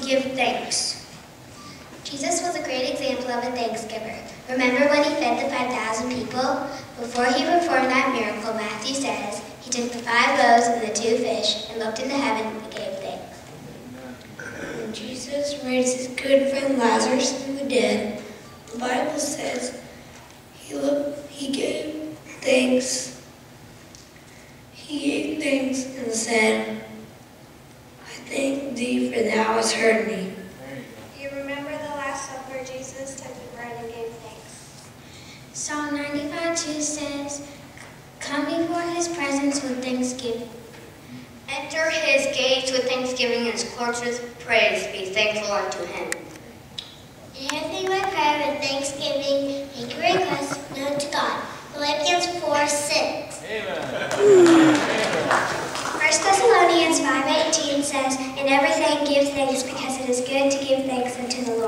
give thanks. Jesus was a great example of a thanksgiver. Remember when he fed the 5,000 people? Before he performed that miracle, Matthew says, he took the 5 loaves and the 2 fish and looked into heaven and gave thanks. When Jesus raised his good friend Lazarus from the dead, the Bible says he gave thanks. He gave thanks and said, I thank thee for thou hast heard me. You remember the Last Supper, Jesus took the bread and gave thanks. Psalm 95:2 says, come before his presence with thanksgiving. Enter his gates with thanksgiving and his courts with praise. Be thankful unto him. If you would pray with thanksgiving, make your request known to God. Philippians 4:6. Amen. 1 Thessalonians 5:18 says, in everything give thanks because it is good to give thanks unto the Lord.